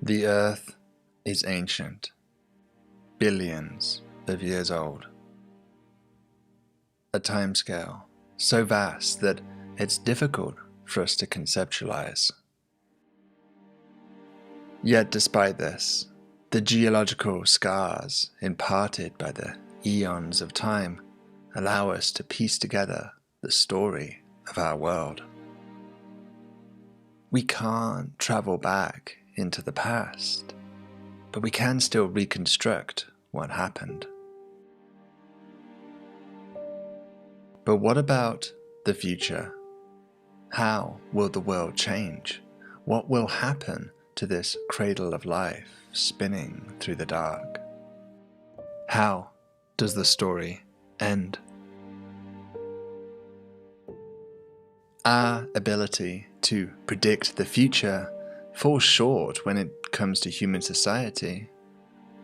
The Earth is ancient, billions of years old. A timescale so vast that it's difficult for us to conceptualize. Yet despite this, the geological scars imparted by the eons of time allow us to piece together the story of our world. We can't travel back into the past, but we can still reconstruct what happened. But what about the future? How will the world change? What will happen to this cradle of life spinning through the dark? How does the story end? Our ability to predict the future falls short when it comes to human society,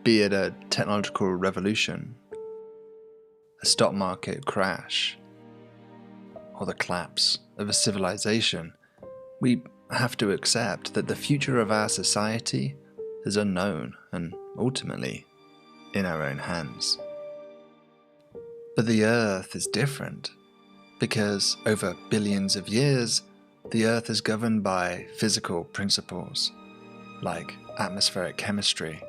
be it a technological revolution, a stock market crash, or the collapse of a civilization. We have to accept that the future of our society is unknown and ultimately in our own hands. But the Earth is different, because over billions of years, the Earth is governed by physical principles like atmospheric chemistry,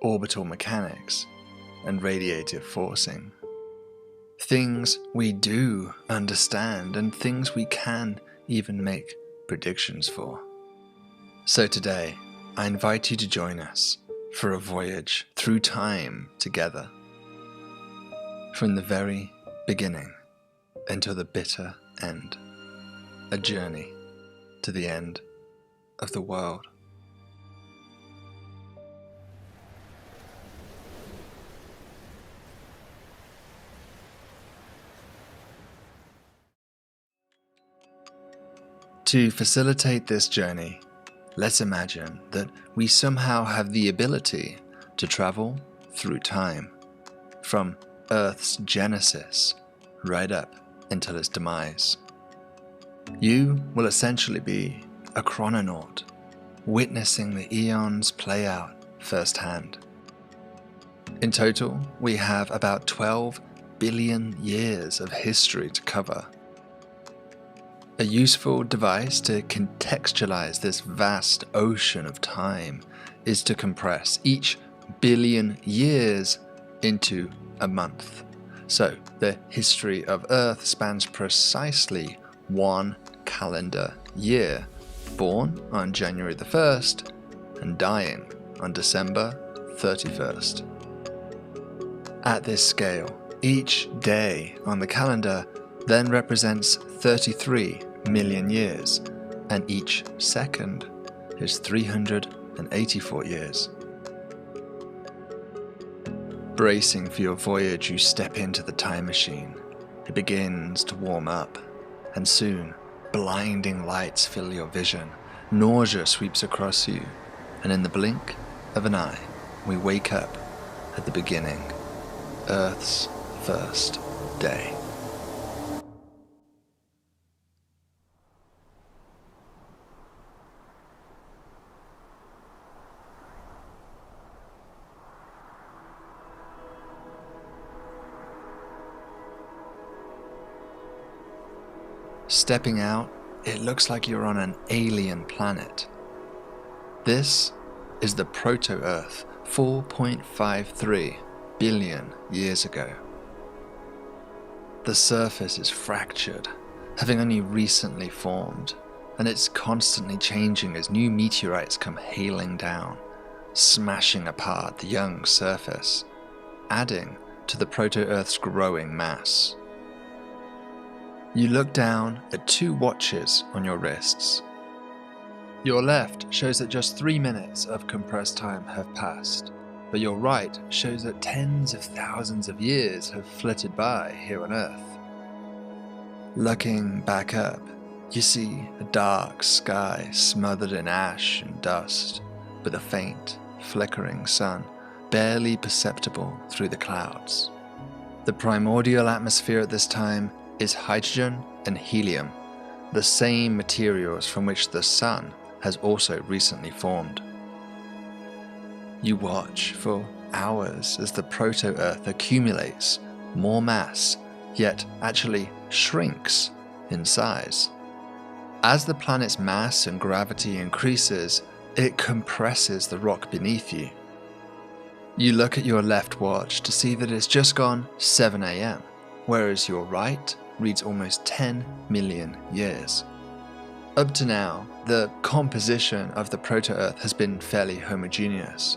orbital mechanics, and radiative forcing. Things we do understand and things we can even make predictions for. So today, I invite you to join us for a voyage through time together. From the very beginning until the bitter end. A journey to the end of the world. To facilitate this journey, let's imagine that we somehow have the ability to travel through time, from Earth's genesis right up until its demise. You will essentially be a chrononaut, witnessing the eons play out firsthand. In total, we have about 12 billion years of history to cover. A useful device to contextualize this vast ocean of time is to compress each billion years into a month. So the history of Earth spans precisely one calendar year, born on January the 1st and dying on December 31st. At this scale, each day on the calendar then represents 33 million years, and each second is 384 years. Bracing for your voyage, you step into the time machine. It begins to warm up, and soon, blinding lights fill your vision. Nausea sweeps across you, and in the blink of an eye, we wake up at the beginning, Earth's first day. Stepping out, it looks like you're on an alien planet. This is the Proto-Earth 4.53 billion years ago. The surface is fractured, having only recently formed, and it's constantly changing as new meteorites come hailing down, smashing apart the young surface, adding to the Proto-Earth's growing mass. You look down at two watches on your wrists. Your left shows that just 3 minutes of compressed time have passed, but your right shows that tens of thousands of years have flitted by here on Earth. Looking back up, you see a dark sky smothered in ash and dust, with a faint, flickering sun barely perceptible through the clouds. The primordial atmosphere at this time is hydrogen and helium, the same materials from which the sun has also recently formed. You watch for hours as the proto-Earth accumulates more mass, yet actually shrinks in size. As the planet's mass and gravity increases, it compresses the rock beneath you. You look at your left watch to see that it's just gone 7 AM, whereas your right reads almost 10 million years. Up to now, the composition of the proto-Earth has been fairly homogeneous,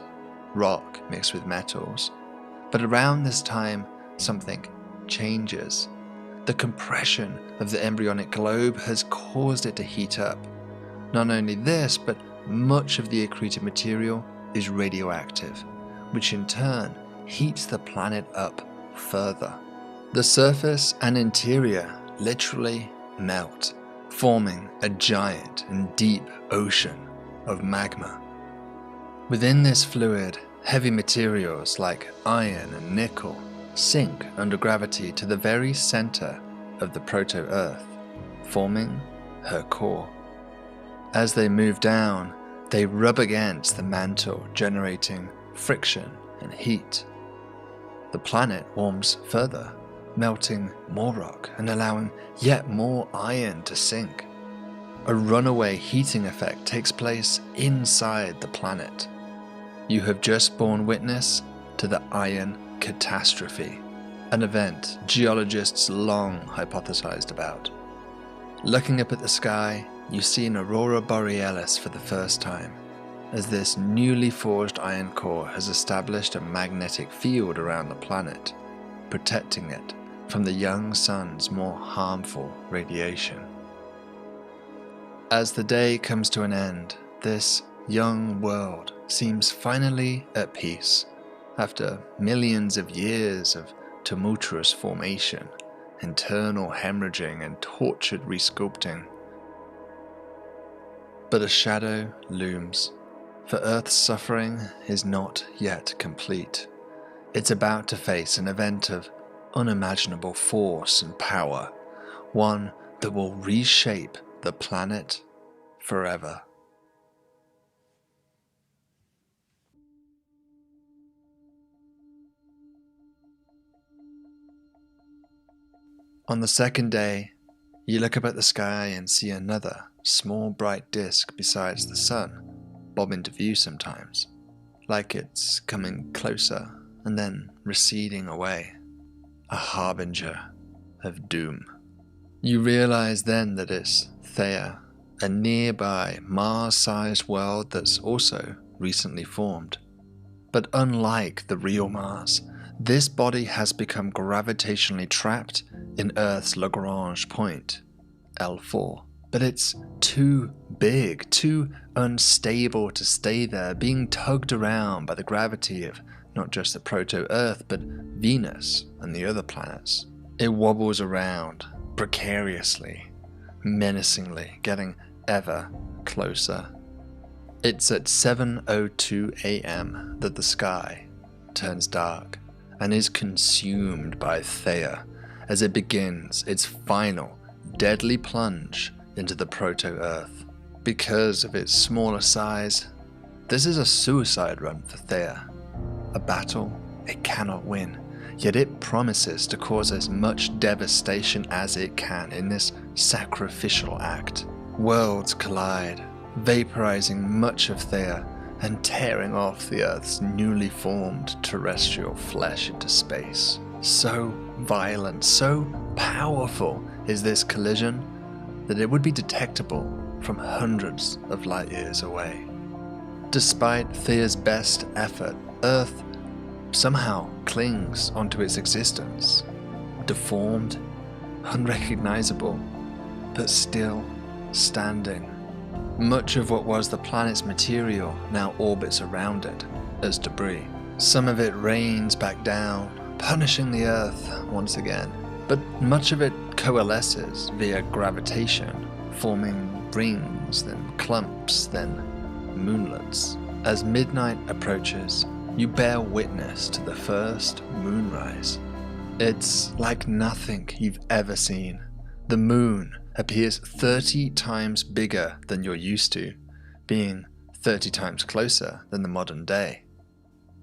rock mixed with metals. But around this time, something changes. The compression of the embryonic globe has caused it to heat up. Not only this, but much of the accreted material is radioactive, which in turn heats the planet up further. The surface and interior literally melt, forming a giant and deep ocean of magma. Within this fluid, heavy materials like iron and nickel sink under gravity to the very center of the proto-Earth, forming her core. As they move down, they rub against the mantle, generating friction and heat. The planet warms further, melting more rock and allowing yet more iron to sink. A runaway heating effect takes place inside the planet. You have just borne witness to the Iron Catastrophe, an event geologists long hypothesized about. Looking up at the sky, you see an aurora borealis for the first time, as this newly forged iron core has established a magnetic field around the planet, protecting it from the young sun's more harmful radiation. As the day comes to an end, this young world seems finally at peace after millions of years of tumultuous formation, internal hemorrhaging, and tortured resculpting. But a shadow looms, for Earth's suffering is not yet complete. It's about to face an event of unimaginable force and power, one that will reshape the planet forever. On the second day, you look up at the sky and see another small bright disk besides the sun bob into view sometimes, like it's coming closer and then receding away, a harbinger of doom. You realize then that it's Theia, a nearby Mars-sized world that's also recently formed. But unlike the real Mars, this body has become gravitationally trapped in Earth's Lagrange point, L4. But it's too big, too unstable to stay there, being tugged around by the gravity of not just the proto-Earth, but Venus and the other planets. It wobbles around precariously, menacingly, getting ever closer. It's at 7:02 AM that the sky turns dark and is consumed by Theia as it begins its final deadly plunge into the proto-Earth. Because of its smaller size, this is a suicide run for Theia, a battle it cannot win, yet it promises to cause as much devastation as it can in this sacrificial act. Worlds collide, vaporizing much of Theia and tearing off the Earth's newly formed terrestrial flesh into space. So violent, so powerful is this collision that it would be detectable from hundreds of light years away. Despite Theia's best effort, Earth somehow clings onto its existence, deformed, unrecognizable, but still standing. Much of what was the planet's material now orbits around it as debris. Some of it rains back down, punishing the Earth once again, but much of it coalesces via gravitation, forming rings, then clumps, then moonlets. As midnight approaches, you bear witness to the first moonrise. It's like nothing you've ever seen. The moon appears 30 times bigger than you're used to, being 30 times closer than the modern day.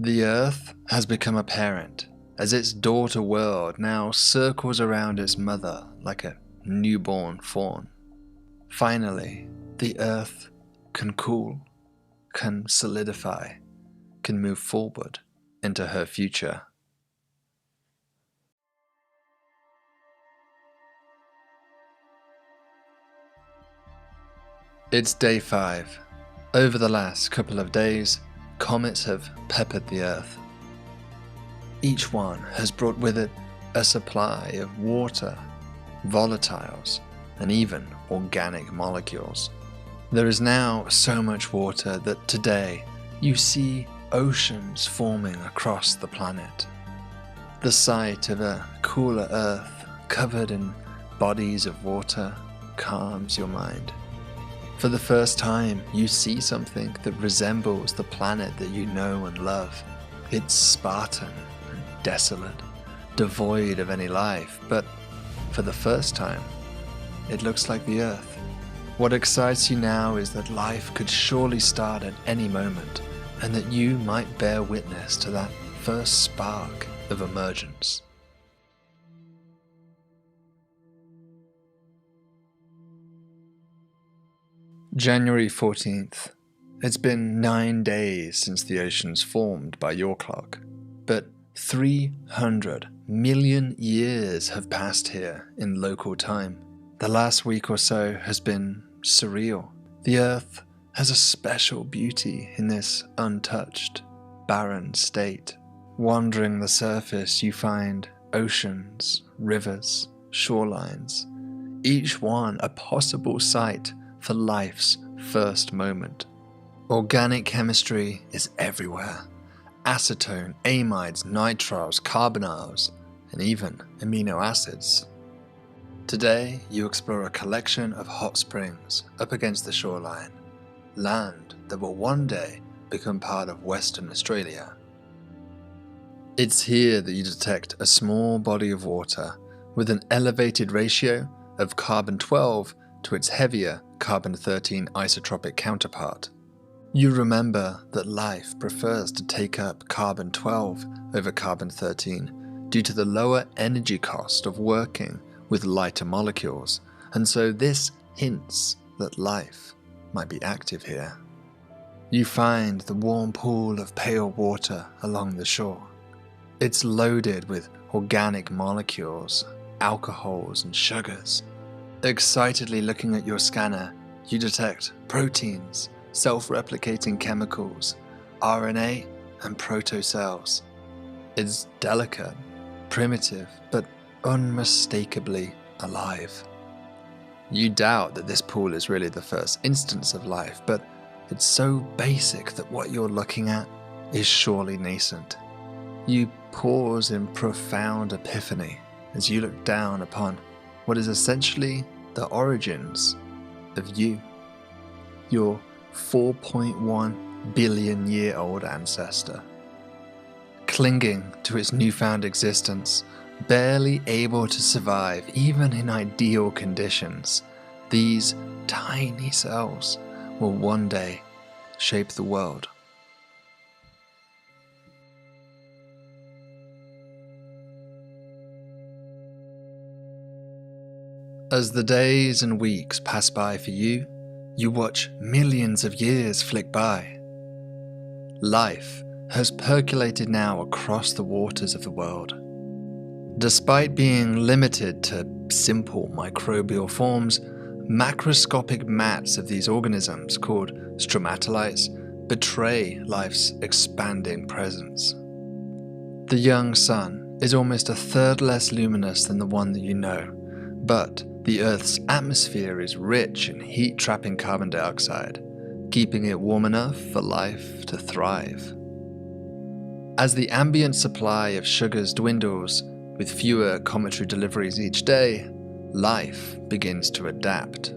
The Earth has become a parent, as its daughter world now circles around its mother like a newborn fawn. Finally, the Earth can cool, can solidify, can move forward into her future. It's day 5. Over the last couple of days, comets have peppered the Earth. Each one has brought with it a supply of water, volatiles, and even organic molecules. There is now so much water that today you see oceans forming across the planet. The sight of a cooler Earth covered in bodies of water calms your mind. For the first time, you see something that resembles the planet that you know and love. It's Spartan and desolate, devoid of any life, but for the first time, it looks like the Earth. What excites you now is that life could surely start at any moment, and that you might bear witness to that first spark of emergence. January 14th. It's been 9 days since the oceans formed by your clock, but 300 million years have passed here in local time. The last week or so has been surreal. The Earth has a special beauty in this untouched, barren state. Wandering the surface, you find oceans, rivers, shorelines, each one a possible site for life's first moment. Organic chemistry is everywhere. Acetone, amides, nitriles, carbonyls, and even amino acids. Today, you explore a collection of hot springs up against the shoreline, land that will one day become part of Western Australia. It's here that you detect a small body of water with an elevated ratio of carbon-12 to its heavier carbon-13 isotropic counterpart. You remember that life prefers to take up carbon-12 over carbon-13 due to the lower energy cost of working with lighter molecules, and so this hints that life might be active here. You find the warm pool of pale water along the shore. It's loaded with organic molecules, alcohols and sugars. Excitedly looking at your scanner, you detect proteins, self-replicating chemicals, RNA and protocells. It's delicate, primitive, but unmistakably alive. You doubt that this pool is really the first instance of life, but it's so basic that what you're looking at is surely nascent. You pause in profound epiphany as you look down upon what is essentially the origins of you, your 4.1 billion year old ancestor. Clinging to its newfound existence, barely able to survive even in ideal conditions, these tiny cells will one day shape the world. As the days and weeks pass by for you, you watch millions of years flick by. Life has percolated now across the waters of the world. Despite being limited to simple microbial forms, macroscopic mats of these organisms, called stromatolites, betray life's expanding presence. The young sun is almost a third less luminous than the one that you know, but the Earth's atmosphere is rich in heat-trapping carbon dioxide, keeping it warm enough for life to thrive. As the ambient supply of sugars dwindles, with fewer cometary deliveries each day, life begins to adapt.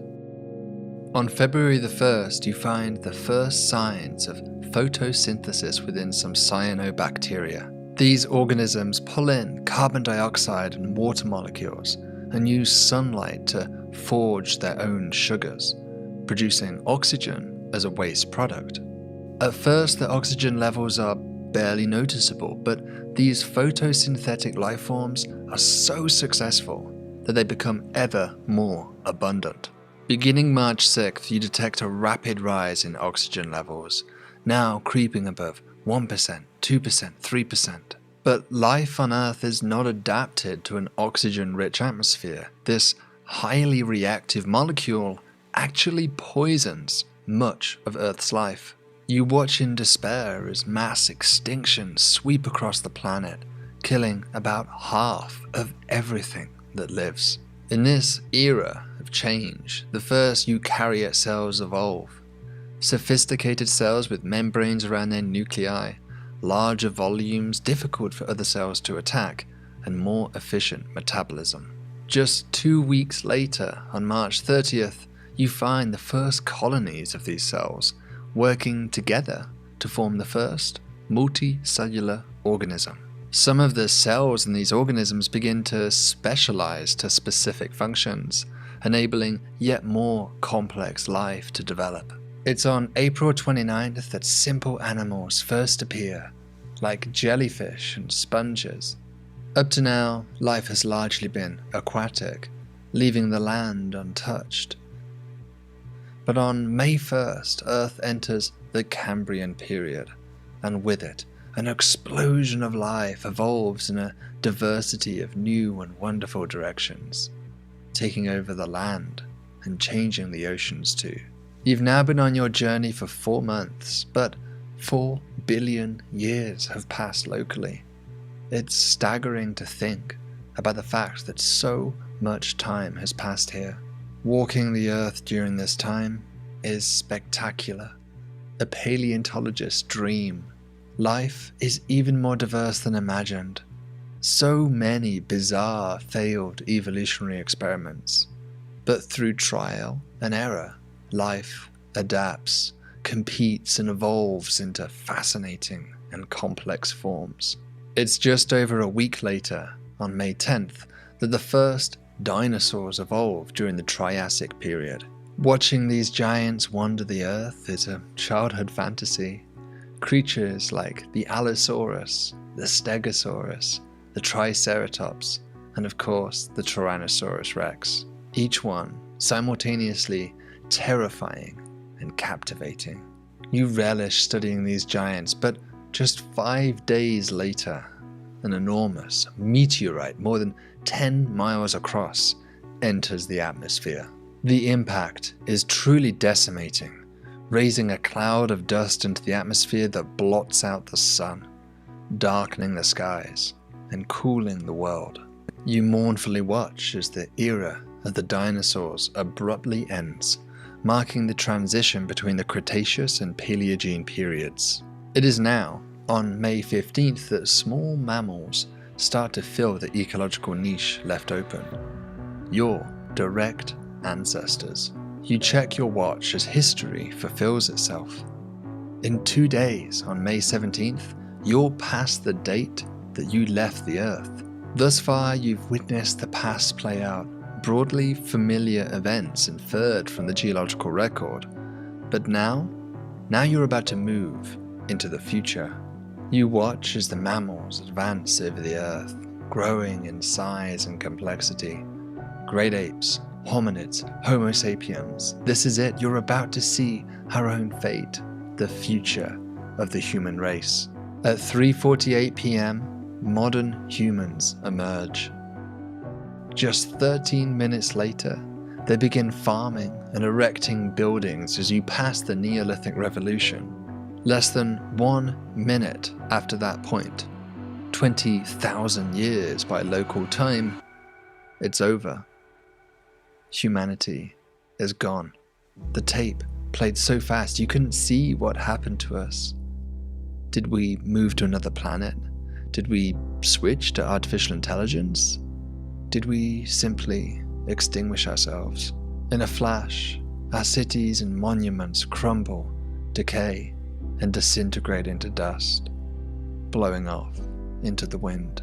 On February the 1st, you find the first signs of photosynthesis within some cyanobacteria. These organisms pull in carbon dioxide and water molecules and use sunlight to forge their own sugars, producing oxygen as a waste product. At first, the oxygen levels are barely noticeable, but these photosynthetic life forms are so successful that they become ever more abundant. Beginning March 6th, you detect a rapid rise in oxygen levels, now creeping above 1%, 2%, 3%. But life on Earth is not adapted to an oxygen-rich atmosphere. This highly reactive molecule actually poisons much of Earth's life. You watch in despair as mass extinctions sweep across the planet, killing about half of everything that lives. In this era of change, the first eukaryote cells evolve. Sophisticated cells with membranes around their nuclei, larger volumes difficult for other cells to attack, and more efficient metabolism. Just 2 weeks later, on March 30th, you find the first colonies of these cells working together to form the first multicellular organism. Some of the cells in these organisms begin to specialize to specific functions, enabling yet more complex life to develop. It's on April 29th that simple animals first appear, like jellyfish and sponges. Up to now, life has largely been aquatic, leaving the land untouched. But on May 1st, Earth enters the Cambrian period, and with it, an explosion of life evolves in a diversity of new and wonderful directions, taking over the land and changing the oceans too. You've now been on your journey for 4 months, but 4 billion years have passed locally. It's staggering to think about the fact that so much time has passed here. Walking the Earth during this time is spectacular, a paleontologist's dream. Life is even more diverse than imagined. So many bizarre, failed evolutionary experiments. But through trial and error, life adapts, competes, and evolves into fascinating and complex forms. It's just over a week later, on May 10th, that the first dinosaurs evolved during the Triassic period. Watching these giants wander the Earth is a childhood fantasy. Creatures like the Allosaurus, the Stegosaurus, the Triceratops, and of course the Tyrannosaurus Rex. Each one simultaneously terrifying and captivating. You relish studying these giants, but just 5 days later, an enormous meteorite more than 10 miles across enters the atmosphere. The impact is truly decimating, raising a cloud of dust into the atmosphere that blots out the sun, darkening the skies, and cooling the world. You mournfully watch as the era of the dinosaurs abruptly ends, marking the transition between the Cretaceous and Paleogene periods. It is now, on May 15th, that small mammals start to fill the ecological niche left open. Your direct ancestors. You check your watch as history fulfills itself. In 2 days, on May 17th, you're past the date that you left the Earth. Thus far, you've witnessed the past play out, broadly familiar events inferred from the geological record. But now you're about to move into the future. You watch as the mammals advance over the Earth, growing in size and complexity. Great apes, hominids, Homo sapiens. This is it. You're about to see our own fate, the future of the human race. At 3:48 p.m., modern humans emerge. Just 13 minutes later, they begin farming and erecting buildings as you pass the Neolithic Revolution. Less than 1 minute after that point, 20,000 years by local time, it's over. Humanity is gone. The tape played so fast you couldn't see what happened to us. Did we move to another planet? Did we switch to artificial intelligence? Did we simply extinguish ourselves? In a flash, our cities and monuments crumble, decay, and disintegrate into dust, blowing off into the wind.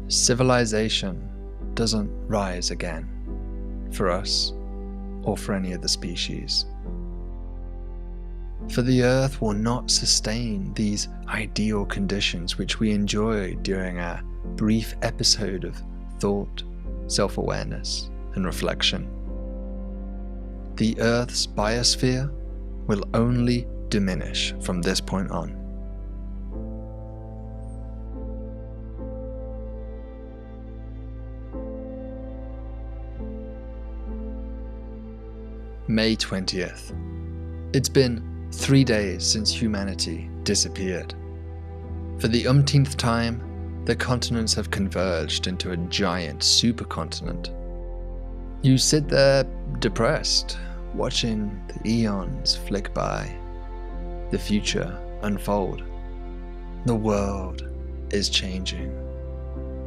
Civilization doesn't rise again. For us, or for any other species. For the Earth will not sustain these ideal conditions which we enjoyed during our brief episode of thought, self-awareness, and reflection. The Earth's biosphere will only diminish from this point on. May 20th. It's been 3 days since humanity disappeared. For the umpteenth time, the continents have converged into a giant supercontinent. You sit there depressed, watching the eons flick by, the future unfold. The world is changing.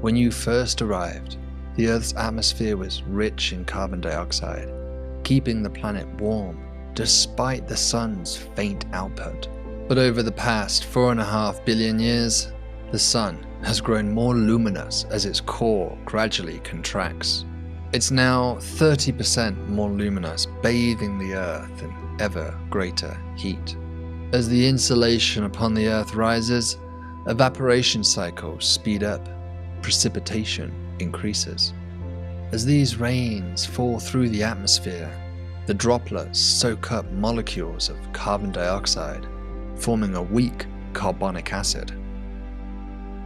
When you first arrived, the Earth's atmosphere was rich in carbon dioxide, keeping the planet warm despite the sun's faint output. But over the past 4.5 billion years, the sun has grown more luminous as its core gradually contracts. It's now 30% more luminous, bathing the Earth in ever greater heat. As the insolation upon the Earth rises, evaporation cycles speed up, precipitation increases. As these rains fall through the atmosphere, the droplets soak up molecules of carbon dioxide, forming a weak carbonic acid.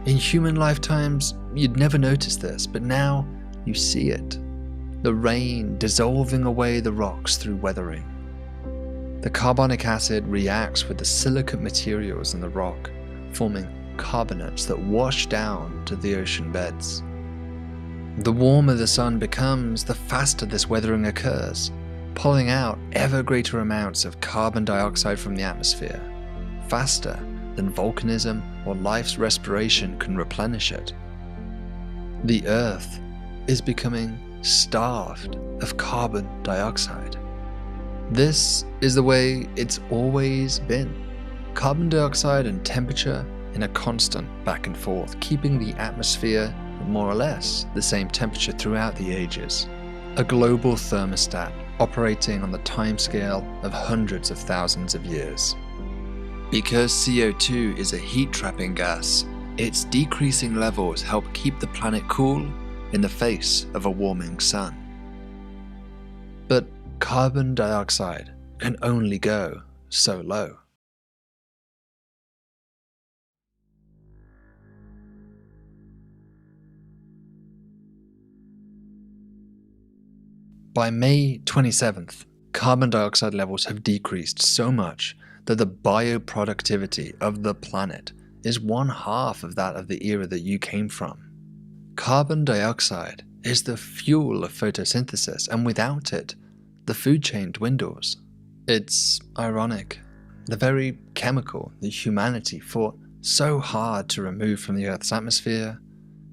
In human lifetimes, you'd never notice this, but now you see it. The rain dissolving away the rocks through weathering. The carbonic acid reacts with the silicate materials in the rock, forming carbonates that wash down to the ocean beds. The warmer the sun becomes, the faster this weathering occurs, pulling out ever greater amounts of carbon dioxide from the atmosphere, faster than volcanism or life's respiration can replenish it. The Earth is becoming starved of carbon dioxide. This is the way it's always been. Carbon dioxide and temperature in a constant back and forth, keeping the atmosphere at more or less the same temperature throughout the ages. A global thermostat operating on the timescale of hundreds of thousands of years. Because CO2 is a heat-trapping gas, its decreasing levels help keep the planet cool in the face of a warming sun. But carbon dioxide can only go so low. By May 27th, carbon dioxide levels have decreased so much that the bioproductivity of the planet is 1/2 of that of the era that you came from. Carbon dioxide is the fuel of photosynthesis, and without it, the food chain dwindles. It's ironic. The very chemical that humanity fought so hard to remove from the Earth's atmosphere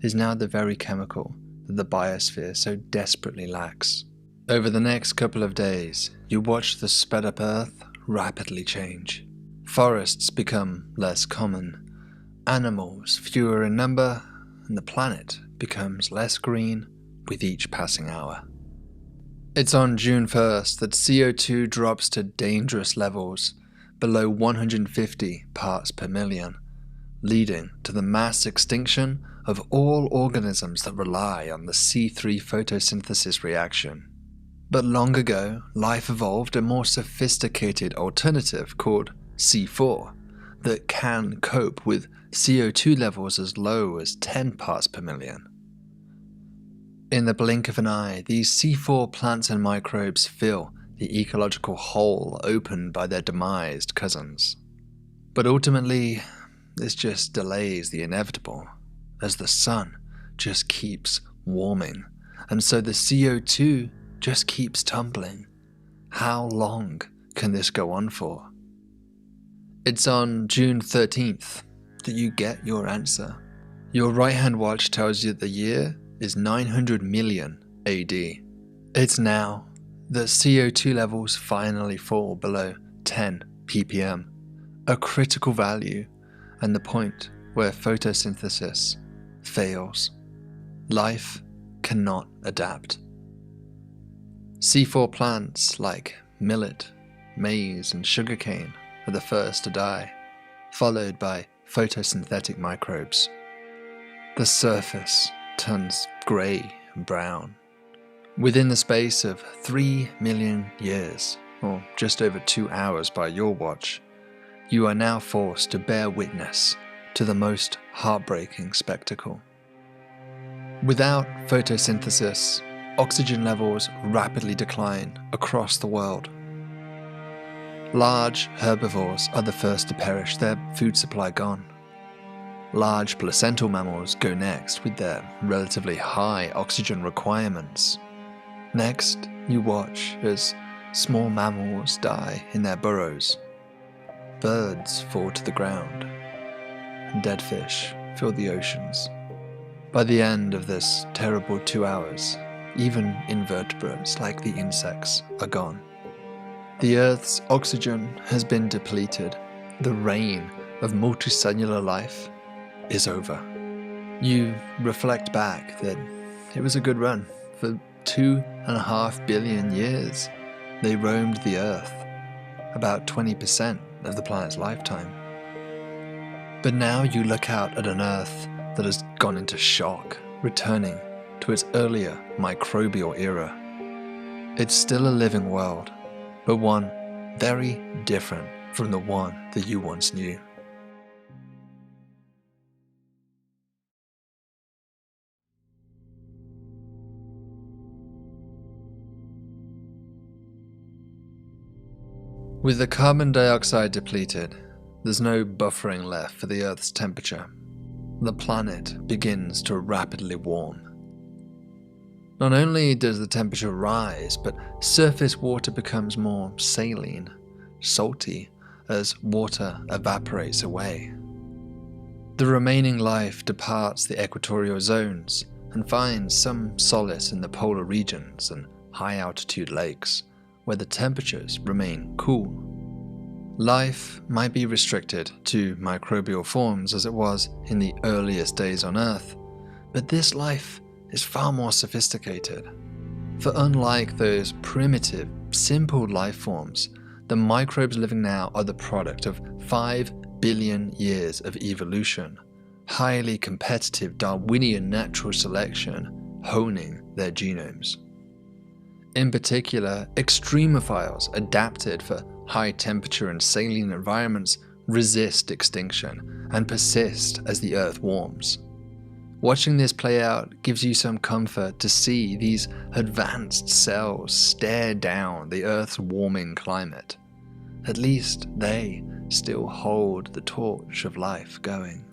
is now the very chemical that the biosphere so desperately lacks. Over the next couple of days, you watch the sped-up Earth rapidly change. Forests become less common, animals fewer in number, and the planet becomes less green with each passing hour. It's on June 1st that CO2 drops to dangerous levels below 150 parts per million, leading to the mass extinction of all organisms that rely on the C3 photosynthesis reaction. But long ago, life evolved a more sophisticated alternative called C4 that can cope with CO2 levels as low as 10 parts per million. In the blink of an eye, these C4 plants and microbes fill the ecological hole opened by their demised cousins. But ultimately, this just delays the inevitable, as the sun just keeps warming, and so the CO2 just keeps tumbling. How long can this go on for? It's on June 13th that you get your answer. Your right-hand watch tells you that the year is 900 million AD. It's now that CO2 levels finally fall below 10 ppm, a critical value and the point where photosynthesis fails. Life cannot adapt. C4 plants like millet, maize, and sugarcane are the first to die, followed by photosynthetic microbes. The surface turns grey and brown. Within the space of 3 million years, or just over 2 hours by your watch, you are now forced to bear witness to the most heartbreaking spectacle. Without photosynthesis, oxygen levels rapidly decline across the world. Large herbivores are the first to perish, their food supply gone. Large placental mammals go next with their relatively high oxygen requirements. Next, you watch as small mammals die in their burrows. Birds fall to the ground. Dead fish fill the oceans. By the end of this terrible 2 hours, even invertebrates like the insects are gone. The Earth's oxygen has been depleted. The reign of multicellular life is over. You reflect back that it was a good run. For 2.5 billion years, they roamed the Earth, about 20% of the planet's lifetime. But now you look out at an Earth that has gone into shock, returning to its earlier microbial era. It's still a living world, but one very different from the one that you once knew. With the carbon dioxide depleted, there's no buffering left for the Earth's temperature. The planet begins to rapidly warm. Not only does the temperature rise, but surface water becomes more saline, salty, as water evaporates away. The remaining life departs the equatorial zones and finds some solace in the polar regions and high-altitude lakes, where the temperatures remain cool. Life might be restricted to microbial forms as it was in the earliest days on Earth, but this life is far more sophisticated. For unlike those primitive, simple life forms, the microbes living now are the product of 5 billion years of evolution, highly competitive Darwinian natural selection honing their genomes. In particular, extremophiles adapted for high temperature and saline environments resist extinction and persist as the Earth warms. Watching this play out gives you some comfort to see these advanced cells stare down the Earth's warming climate. At least they still hold the torch of life going.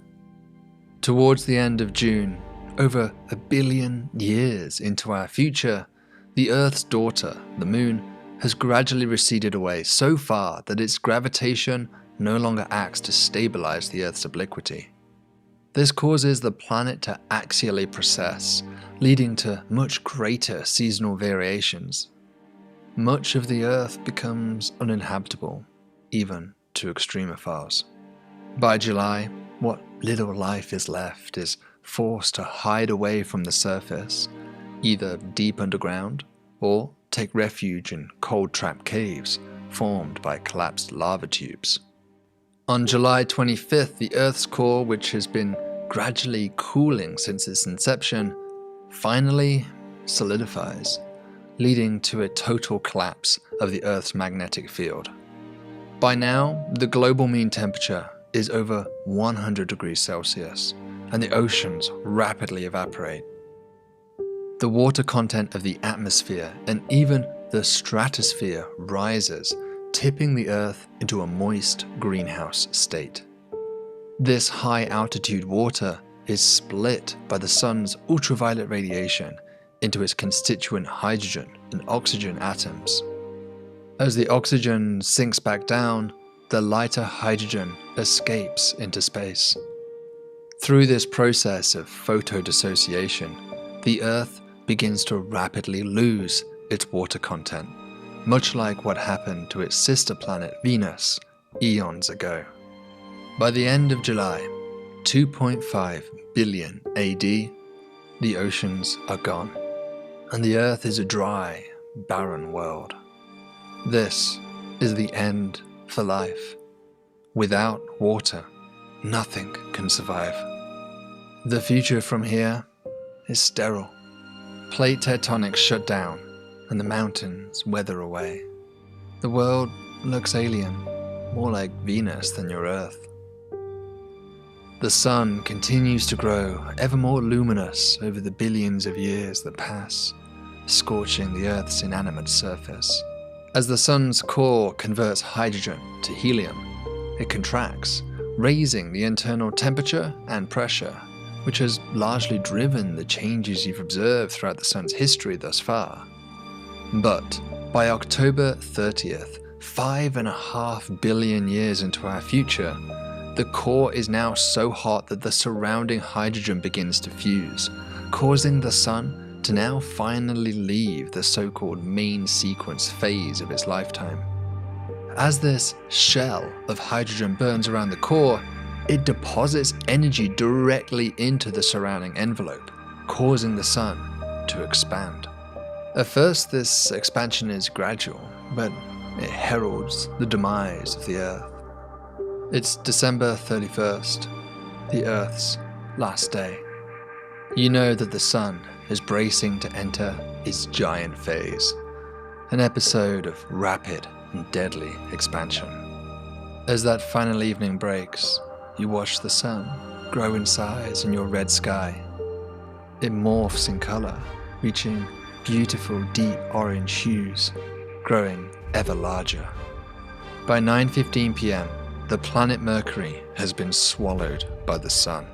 Towards the end of June, over 1 billion years into our future, the Earth's daughter, the Moon, has gradually receded away so far that its gravitation no longer acts to stabilize the Earth's obliquity. This causes the planet to axially precess, leading to much greater seasonal variations. Much of the Earth becomes uninhabitable, even to extremophiles. By July, what little life is left is forced to hide away from the surface, either deep underground or take refuge in cold-trapped caves formed by collapsed lava tubes. On July 25th, the Earth's core, which has been gradually cooling since its inception, finally solidifies, leading to a total collapse of the Earth's magnetic field. By now, the global mean temperature is over 100 degrees Celsius, and the oceans rapidly evaporate. The water content of the atmosphere and even the stratosphere rises, tipping the Earth into a moist greenhouse state. This high-altitude water is split by the sun's ultraviolet radiation into its constituent hydrogen and oxygen atoms. As the oxygen sinks back down, the lighter hydrogen escapes into space. Through this process of photodissociation, the Earth begins to rapidly lose its water content, much like what happened to its sister planet Venus eons ago. By the end of July, 2.5 billion AD, the oceans are gone, and the Earth is a dry, barren world. This is the end for life. Without water, nothing can survive. The future from here is sterile. Plate tectonics shut down and the mountains weather away. The world looks alien, more like Venus than your Earth. The sun continues to grow ever more luminous over the billions of years that pass, scorching the Earth's inanimate surface. As the sun's core converts hydrogen to helium, it contracts, raising the internal temperature and pressure, which has largely driven the changes you've observed throughout the sun's history thus far. But by October 30th, 5.5 billion years into our future, the core is now so hot that the surrounding hydrogen begins to fuse, causing the sun to now finally leave the so-called main sequence phase of its lifetime. As this shell of hydrogen burns around the core, it deposits energy directly into the surrounding envelope, causing the sun to expand. At first, this expansion is gradual, but it heralds the demise of the Earth. It's December 31st, the Earth's last day. You know that the sun is bracing to enter its giant phase, an episode of rapid and deadly expansion. As that final evening breaks, you watch the sun grow in size in your red sky. It morphs in color, reaching beautiful deep orange hues, growing ever larger. By 9:15 p.m., the planet Mercury has been swallowed by the sun.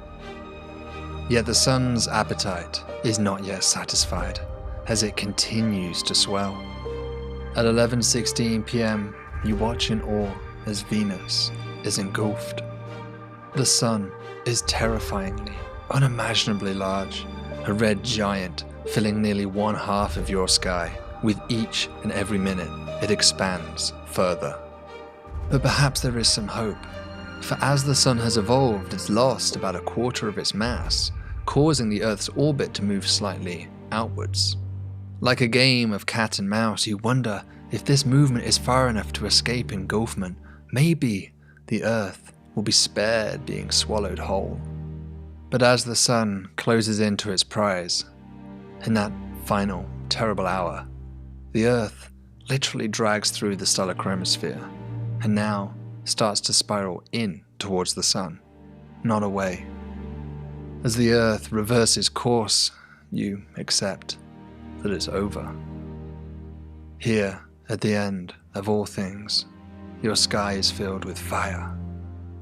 Yet the sun's appetite is not yet satisfied as it continues to swell. At 11:16 p.m., you watch in awe as Venus is engulfed. The sun is terrifyingly, unimaginably large, a red giant filling nearly 1/2 of your sky. With each and every minute, it expands further. But perhaps there is some hope, for as the sun has evolved, it's lost about 1/4 of its mass, causing the Earth's orbit to move slightly outwards. Like a game of cat and mouse, you wonder if this movement is far enough to escape engulfment. Maybe the Earth will be spared being swallowed whole. But as the sun closes into its prize, in that final terrible hour, the Earth literally drags through the stellar chromosphere and now starts to spiral in towards the sun, not away. As the Earth reverses course, you accept that it's over. Here, at the end of all things, your sky is filled with fire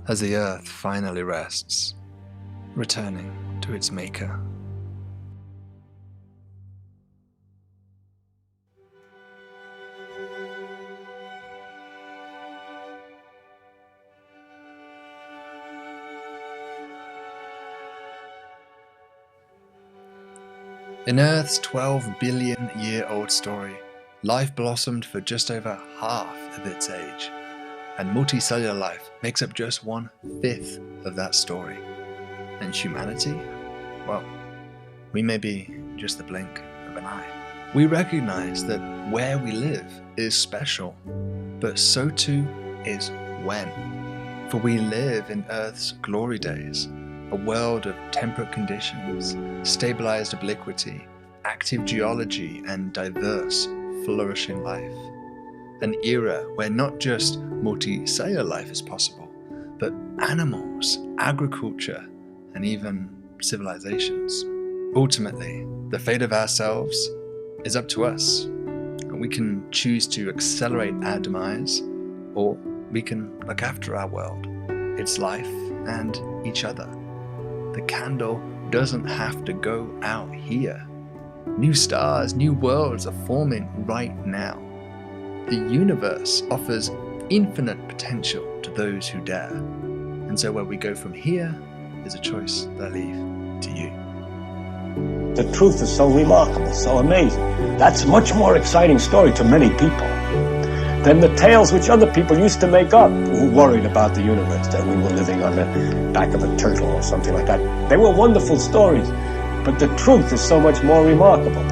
as the Earth finally rests, returning to its maker. In Earth's 12 billion year old story, life blossomed for just over half of its age, and multicellular life makes up just 1/5 of that story. And humanity? Well, we may be just the blink of an eye. We recognize that where we live is special, but so too is when. For we live in Earth's glory days, a world of temperate conditions, stabilized obliquity, active geology, and diverse, flourishing life. An era where not just multicellular life is possible, but animals, agriculture, and even civilizations. Ultimately, the fate of ourselves is up to us. We can choose to accelerate our demise, or we can look after our world, its life, and each other. The candle doesn't have to go out here. New stars, new worlds are forming right now. The universe offers infinite potential to those who dare. And so where we go from here is a choice that I leave to you. The truth is so remarkable, so amazing. That's a much more exciting story to many people than the tales which other people used to make up, who worried about the universe, that we were living on the back of a turtle or something like that. They were wonderful stories, but the truth is so much more remarkable.